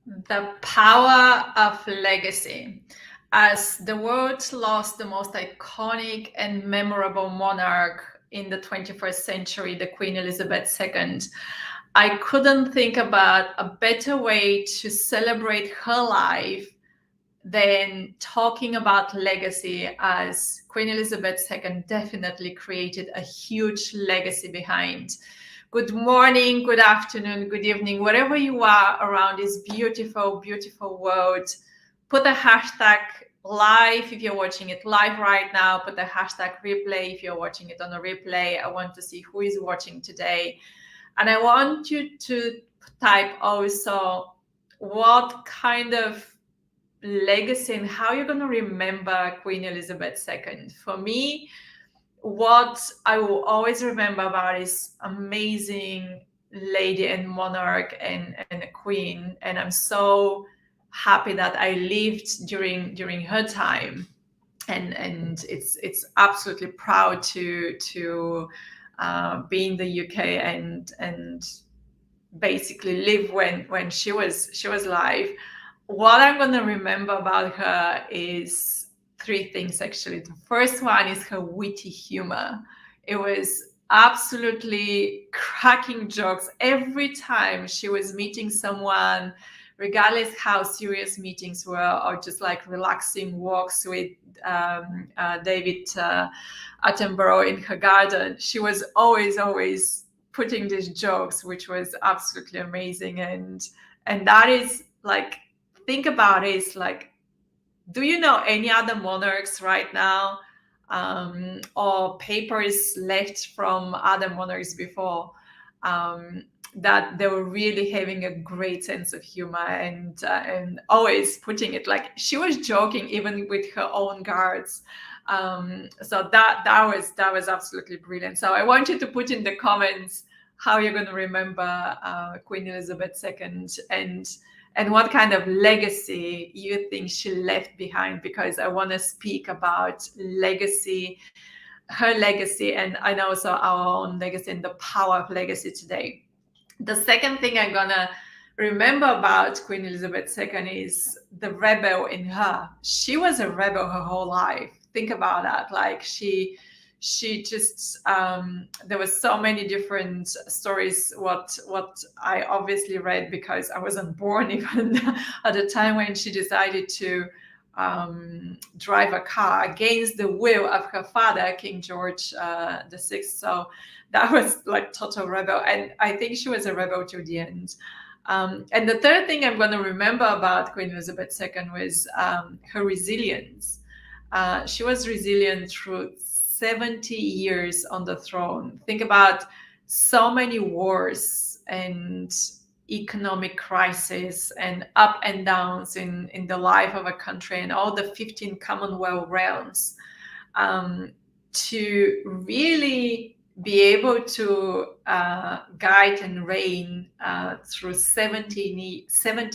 The power of legacy. As the world lost the most iconic and memorable monarch in the 21st century, the Queen Elizabeth II, I couldn't think about a better way to celebrate her life than talking about legacy, as Queen Elizabeth II definitely created a huge legacy behind. Good morning, good afternoon, good evening, wherever you are around this beautiful, beautiful world. Put a hashtag live if you're watching it live right now. Put a hashtag replay if you're watching it on a replay. I want to see who is watching today. And I want you to type also what kind of legacy and how you're going to remember Queen Elizabeth II. For me, what I will always remember about is amazing lady and monarch and a queen, and I'm so happy that I lived during her time, and it's absolutely proud to be in the UK and basically live when she was alive. What I'm going to remember about her is three things, actually. The first one is her witty humor. It was absolutely cracking jokes every time she was meeting someone, regardless how serious meetings were or just like relaxing walks with David Attenborough in her garden. She was always putting these jokes, which was absolutely amazing. And that is like, think about it, it's like, do you know any other monarchs right now, or papers left from other monarchs before, that they were really having a great sense of humor and always putting it like she was joking even with her own guards. So that was absolutely brilliant. So I want you to put in the comments how you're going to remember Queen Elizabeth II, and what kind of legacy you think she left behind, because I want to speak about legacy, her legacy, and also our own legacy and the power of legacy today. The second thing I'm gonna remember about Queen Elizabeth II is the rebel in her. She was a rebel her whole life. Think about that. Like she just there was so many different stories what I obviously read because I wasn't born even at the time when she decided to drive a car against the will of her father, King George the Sixth. So that was like total rebel, and I think she was a rebel to the end. And the third thing I'm going to remember about Queen Elizabeth II was her resilience. She was resilient through 70 years on the throne. Think about so many wars and economic crisis and up and downs in the life of a country and all the 15 Commonwealth realms, to really be able to guide and reign through 70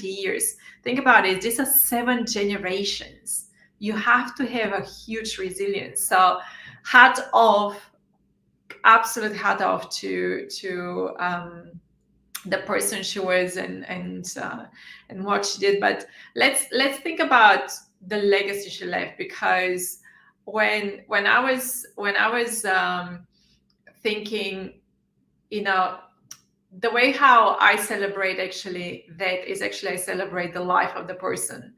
years. Think about it, these are 7 generations. You have to have a huge resilience. So hat off, absolute hat off to the person she was and what she did. But let's think about the legacy she left, because when I was thinking, the way how I celebrate actually that is actually I celebrate the life of the person.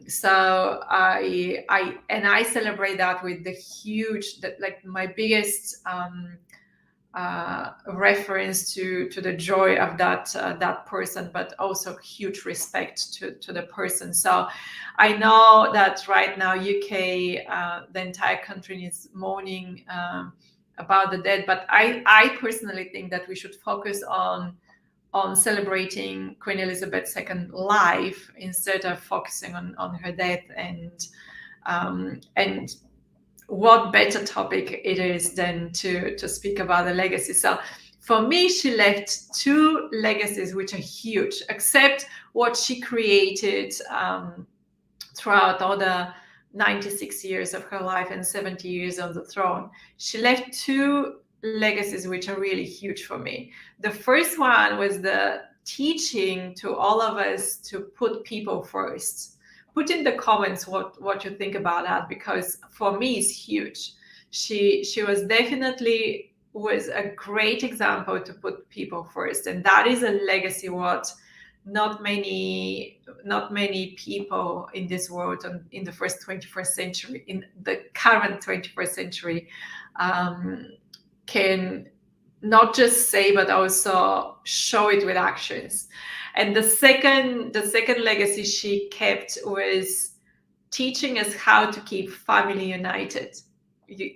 So I celebrate that with the huge, that like my biggest reference to the joy of that person, but also huge respect to the person. So I know that right now UK, the entire country is mourning about the dead, but I personally think that we should focus on celebrating Queen Elizabeth II life instead of focusing on her death. And what better topic it is than to speak about the legacy. So for me, she left 2 legacies which are huge, except what she created throughout all the 96 years of her life and 70 years on the throne. She left 2 legacies which are really huge for me. The first one was the teaching to all of us to put people first. Put in the comments what you think about that, because for me it's huge. She was definitely was a great example to put people first, and that is a legacy what not many people in this world in the first 21st century, in the current 21st century, can not just say but also show it with actions. And the second legacy she kept was teaching us how to keep family united. You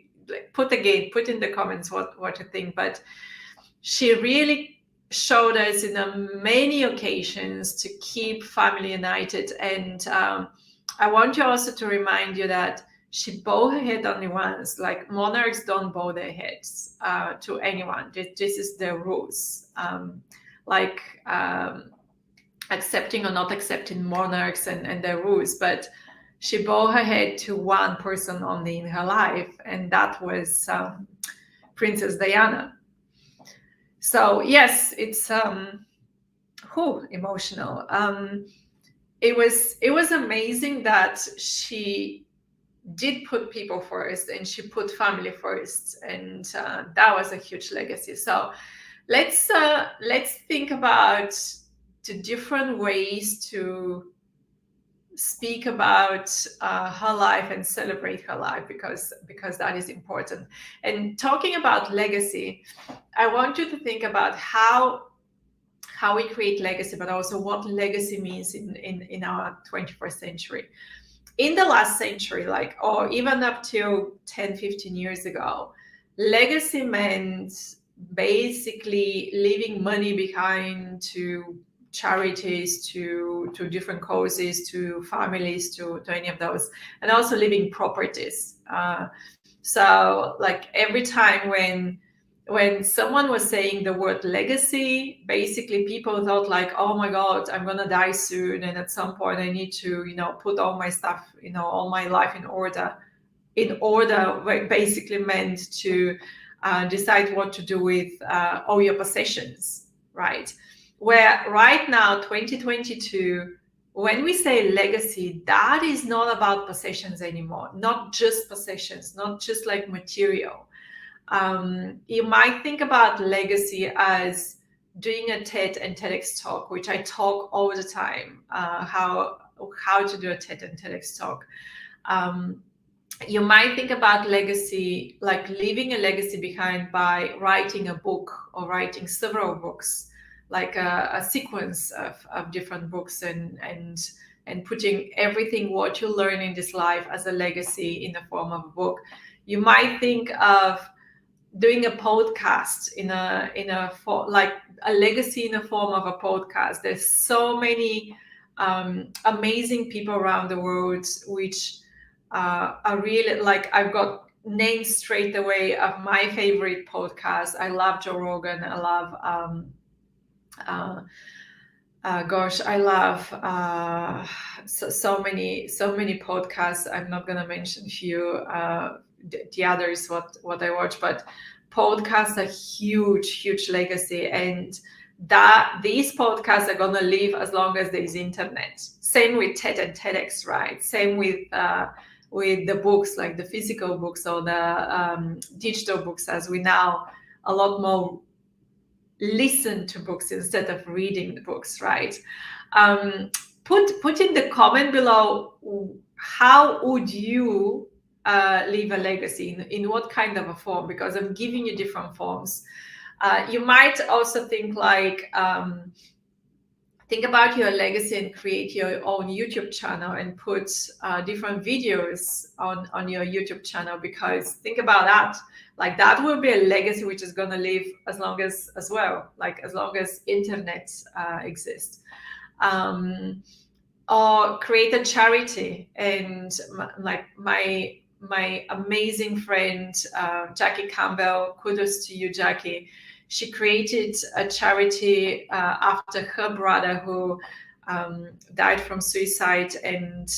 put in the comments what you think, but she really showed us in many occasions to keep family united. And I want you also to remind you that she bowed her head only once. Like, monarchs don't bow their heads to anyone. This is their rules. Accepting or not accepting monarchs and their rules, but she bowed her head to one person only in her life, and that was Princess Diana. So yes, it's emotional. It was amazing that she did put people first, and she put family first, and that was a huge legacy. So let's think about the different ways to speak about her life and celebrate her life, because that is important. And talking about legacy, I want you to think about how we create legacy, but also what legacy means in our 21st century. In the last century, or even up to 10-15 years ago, legacy meant basically leaving money behind to charities, to different causes, to families, to any of those, and also leaving properties. So like every time when someone was saying the word legacy, basically people thought like, oh my God, I'm gonna die soon, and at some point I need to, put all my stuff, all my life in order. Basically meant to decide what to do with all your possessions, right? Where right now, 2022, when we say legacy, that is not about possessions anymore, not just possessions, not just like material. You might think about legacy as doing a TED and TEDx talk, which I talk all the time, how to do a TED and TEDx talk. You might think about legacy like leaving a legacy behind by writing a book or writing several books, like a sequence of different books, and putting everything what you learn in this life as a legacy in the form of a book. You might think of doing a podcast like a legacy in the form of a podcast. There's so many amazing people around the world which are really, like, I've got names straight away of my favorite podcasts. I love Joe Rogan. I love I love so many podcasts. I'm not gonna mention a few the others what I watch, but podcasts are huge legacy, and that these podcasts are gonna live as long as there is internet. Same with TED and TEDx, right? Same with the books, like the physical books or the digital books, as we now a lot more listen to books instead of reading the books, right? Put in the comment below, how would you leave a legacy, in what kind of a form, because I'm giving you different forms. You might also think like, think about your legacy and create your own YouTube channel and put different videos on your YouTube channel, because think about that. Like that will be a legacy which is going to live as long as internet exists. Or create a charity. And like my amazing friend, Jackie Campbell, kudos to you, Jackie. She created a charity after her brother who died from suicide, and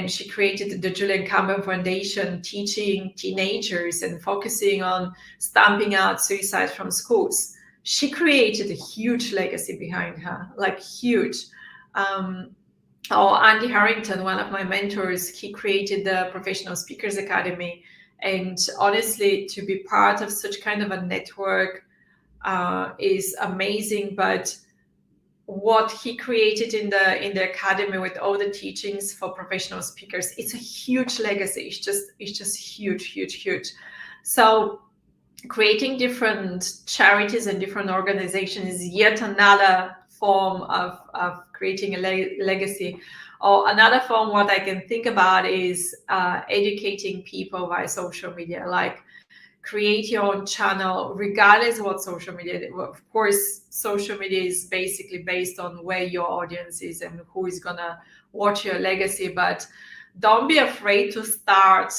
she created the Julian Campbell Foundation, teaching teenagers and focusing on stamping out suicide from schools. she created a huge legacy behind her, like huge. Or Andy Harrington, one of my mentors, he created the Professional Speakers Academy. And honestly, to be part of such kind of a network is amazing. But what he created in the academy with all the teachings for professional speakers, it's a huge legacy. It's just huge. So creating different charities and different organizations is yet another form of creating a legacy. Or another form, what I can think about is educating people via social media, like create your own channel, regardless of what social media. Of course, social media is basically based on where your audience is and who is gonna watch your legacy. But don't be afraid to start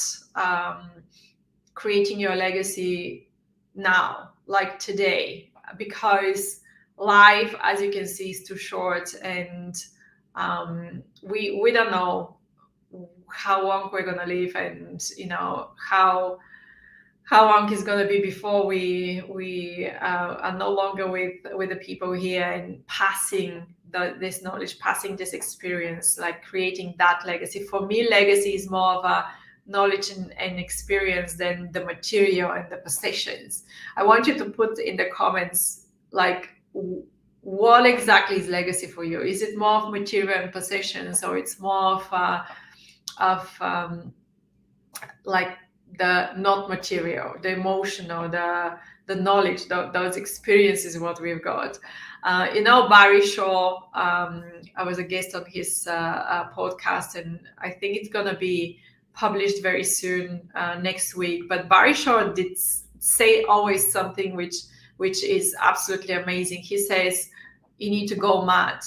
creating your legacy now, like today, because life, as you can see, is too short, and we don't know how long we're gonna live, and how long is going to be before we are no longer with the people here, and passing this knowledge, passing this experience, like creating that legacy. For me, legacy is more of a knowledge and experience than the material and the possessions. I want you to put in the comments, like, what exactly is legacy for you? Is it more of material and possessions, or it's more of like the not material, the emotional, the knowledge, those experiences, what we've got. Barry Shaw, I was a guest on his podcast, and I think it's going to be published very soon, next week. But Barry Shaw did say always something which is absolutely amazing. He says, you need to go MAD.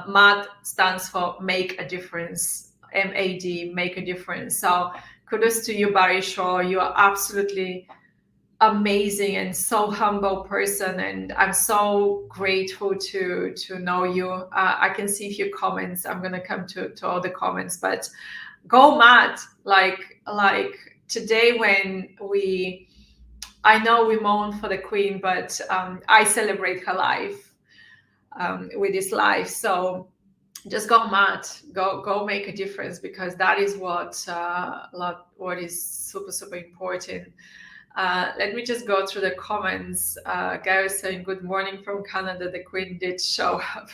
MAD stands for make a difference, MAD, make a difference. So kudos to you, Barry Shaw. You are absolutely amazing and so humble person, and I'm so grateful to know you. I can see a few comments. I'm gonna come to all the comments, but go MAD. Like today, when I know we mourn for the Queen, but I celebrate her life with this life. So just go MAD, go make a difference, because that is what is super important. Let me just go through the comments. Gary saying, good morning from Canada. The Queen did show up.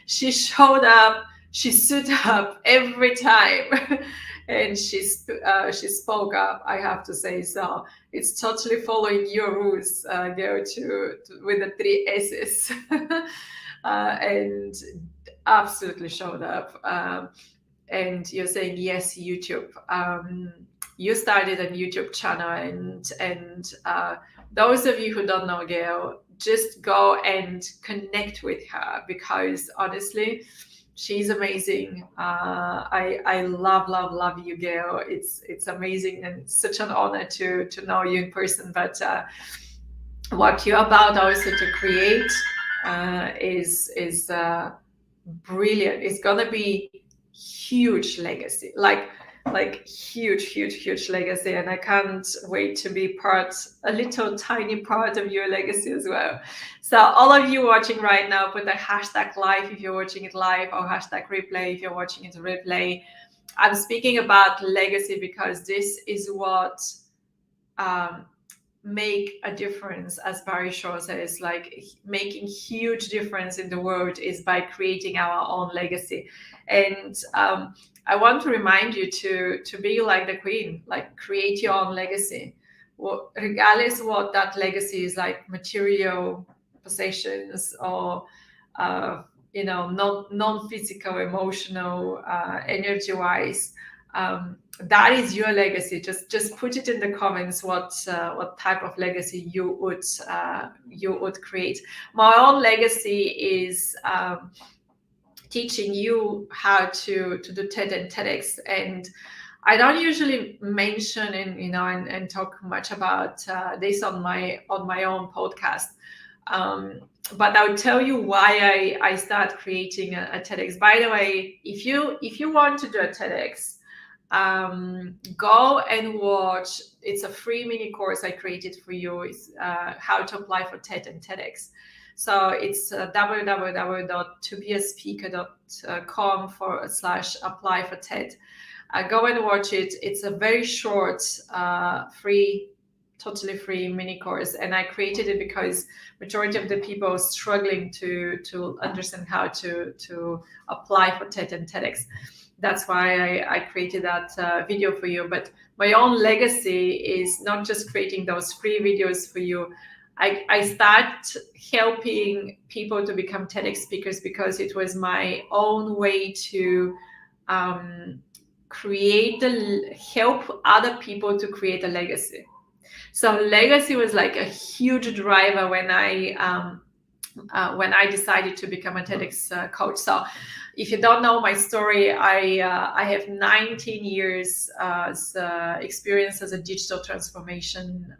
She showed up. She stood up every time. And she spoke up, I have to say. So it's totally following your rules, Gary, with the 3 S's. And absolutely showed up. And you're saying, yes, YouTube. You started a YouTube channel, and those of you who don't know Gail, just go and connect with her, because honestly, she's amazing. I love you, Gail. It's amazing and such an honor to know you in person. But what you're about also to create is brilliant. It's gonna be huge legacy, like huge legacy, and I can't wait to be a little tiny part of your legacy as well. So all of you watching right now, put the hashtag live if you're watching it live, or hashtag replay if you're watching it replay. I'm speaking about legacy because this is what make a difference, as Barry Shaw says. Like, making huge difference in the world is by creating our own legacy. And I want to remind you to be like the Queen, like create your own legacy. Well, regardless what that legacy is, like material possessions, or non-physical, emotional, energy-wise. That is your legacy. Just put it in the comments what type of legacy you would create. My own legacy is teaching you how to do TED and TEDx, and I don't usually mention and talk much about this on my own podcast. But I'll tell you why I start creating a TEDx. By the way, if you want to do a TEDx, go and watch. It's a free mini course I created for you. It's how to apply for TED and TEDx. So it's www.tobiaspeaker.com/apply for TED. Go and watch it. It's a very short, totally free mini course, and I created it because majority of the people are struggling to understand how to apply for TED and TEDx. That's why I created that video for you. But my own legacy is not just creating those free videos for you. I start helping people to become TEDx speakers because it was my own way to help other people to create a legacy. So legacy was like a huge driver when I decided to become a TEDx coach. So if you don't know my story, I have 19 years experience as a digital transformation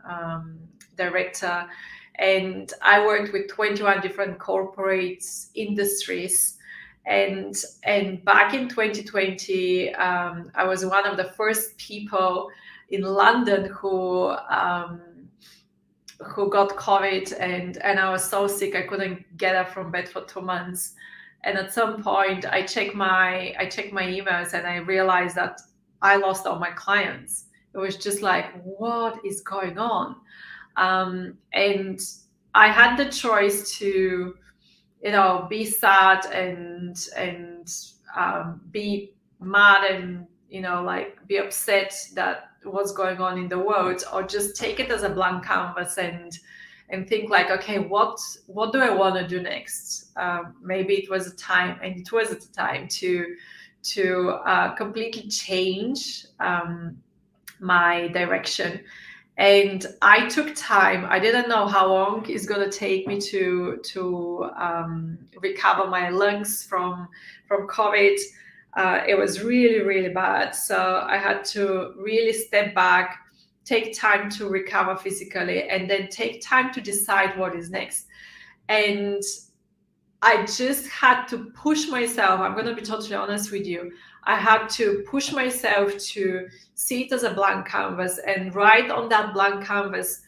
director, and I worked with 21 different corporates, industries. And back in 2020, I was one of the first people in London who got COVID, and I was so sick I couldn't get up from bed for 2 months. And at some point, I checked my emails and I realized that I lost all my clients. It was just like, what is going on? And I had the choice to, be sad and be mad and be upset that what's going on in the world, or just take it as a blank canvas and think like, okay, what do I want to do next? Maybe it was a time, and it was at the time to completely change my direction. And I took time. I didn't know how long it's going to take me to recover my lungs from COVID. It was really, really bad. So I had to really step back, take time to recover physically, and then take time to decide what is next. And I just had to push myself. I'm going to be totally honest with you. I had to push myself to see it as a blank canvas and write on that blank canvas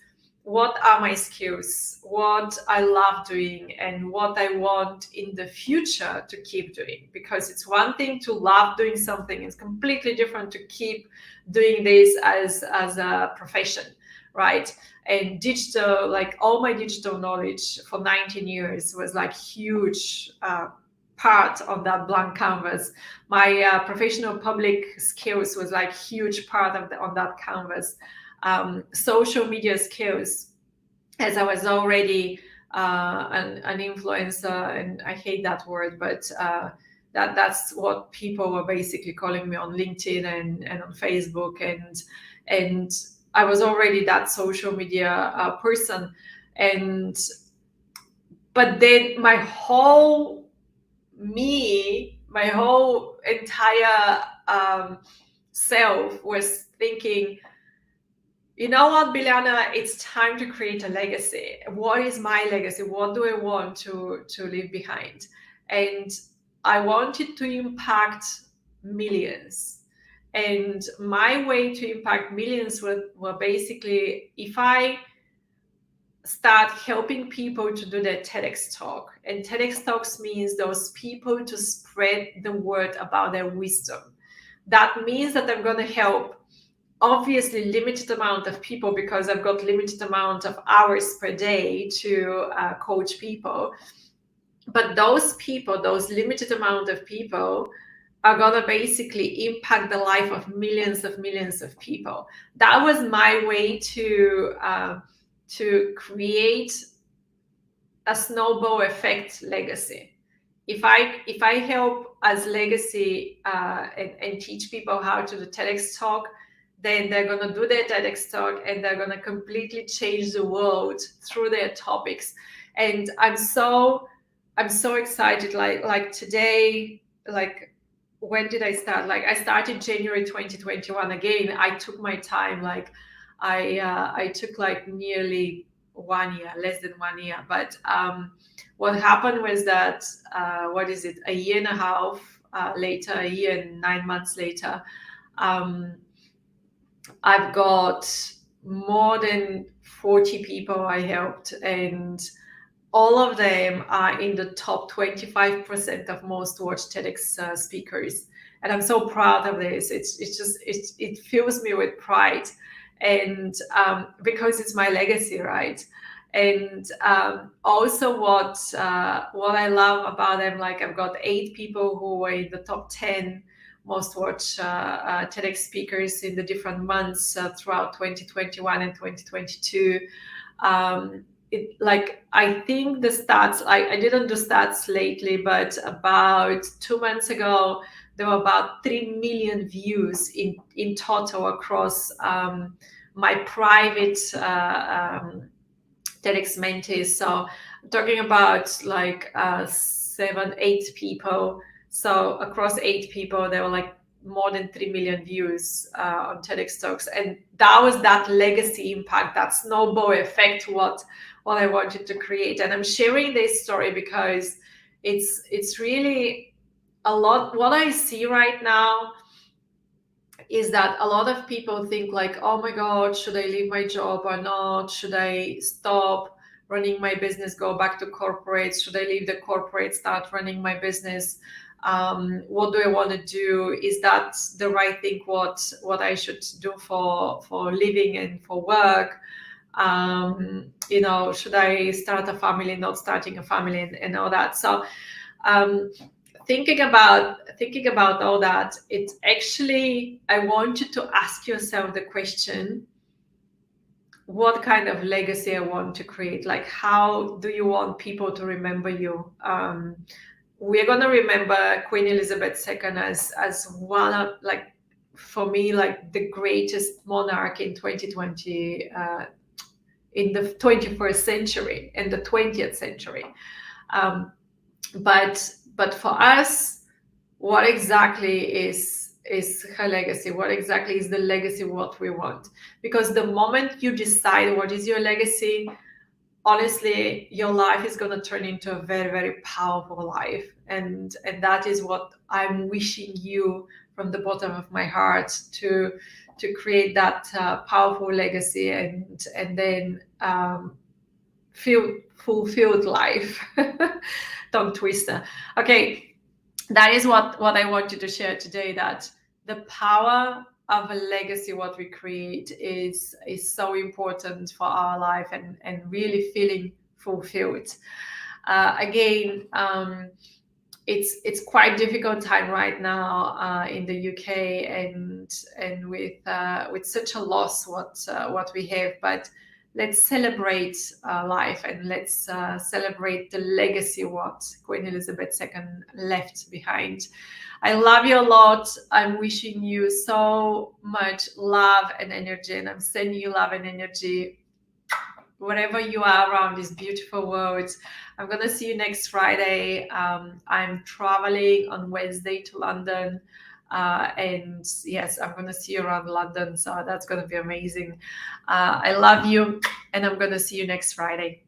what are my skills, what I love doing, and what I want in the future to keep doing. Because it's one thing to love doing something, it's completely different to keep doing this as a profession, right? And digital, like all my digital knowledge for 19 years was like huge part on that blank canvas. My professional public skills was like huge part of on that canvas. Social media skills, as I was already an influencer, and I hate that word, but that's what people were basically calling me on LinkedIn and on Facebook, and I was already that social media person. But then my whole entire self was thinking, you know what, Biljana, it's time to create a legacy. What is my legacy? What do I want to leave behind? And I wanted to impact millions. And my way to impact millions were basically, if I start helping people to do their TEDx talk, and TEDx talks means those people to spread the word about their wisdom. That means that I'm going to help obviously limited amount of people, because I've got limited amount of hours per day to coach people. But those people, those limited amount of people, are going to basically impact the life of millions of people. That was my way to create a snowball effect legacy. If I help as legacy and teach people how to do TEDx talk, then they're going to do their TEDx talk and they're going to completely change the world through their topics. And I'm so excited. Like today, like, when did I start? Like, I started January 2021. Again, I took my time. Like, I took like nearly 1 year, less than 1 year. But what happened was that, a year and a half later, a year and 9 months later, I've got more than 40 people I helped, and all of them are in the top 25% of most watched TEDx speakers. And I'm so proud of this. It fills me with pride, and because it's my legacy, right? And also what I love about them, like I've got 8 people who were in the top 10 most watched TEDx speakers in the different months throughout 2021 and 2022. I think the stats, I didn't do stats lately, but about 2 months ago, there were about 3 million views in total across my private TEDx mentees. So I'm talking about like 7, 8 people. So across 8 people, there were like more than 3 million views on TEDx Talks. And that was that legacy impact, that snowball effect, what I wanted to create. And I'm sharing this story because it's really a lot. What I see right now is that a lot of people think like, oh my God, should I leave my job or not? Should I stop running my business, go back to corporate? Should I leave the corporate, start running my business? What do I want to do? Is that the right thing? What I should do for living and for work? Should I start a family, not starting a family, and all that? So thinking about all that, it's actually, I want you to ask yourself the question, what kind of legacy I want to create? Like, how do you want people to remember you? We're going to remember Queen Elizabeth II as one of, like, for me, like the greatest monarch in 2020, in the 21st century and the 20th century. But for us, what exactly is her legacy? What exactly is the legacy, what we want? Because the moment you decide what is your legacy, honestly, your life is going to turn into a very, very powerful life. And that is what I'm wishing you from the bottom of my heart, to create that powerful legacy, and then fulfilled life. Tongue twister. Okay, that is what I wanted to share today, that the power of a legacy, what we create, is so important for our life, and really feeling fulfilled. Again, it's quite difficult time right now in the UK, and with such a loss what we have, but let's celebrate life, and let's celebrate the legacy what Queen Elizabeth II left behind. I love you a lot. I'm wishing you so much love and energy, and I'm sending you love and energy wherever you are around this beautiful world. I'm gonna see you next Friday. I'm traveling on Wednesday to London. And yes, I'm gonna see you around London, so that's gonna be amazing. I love you, and I'm gonna see you next Friday.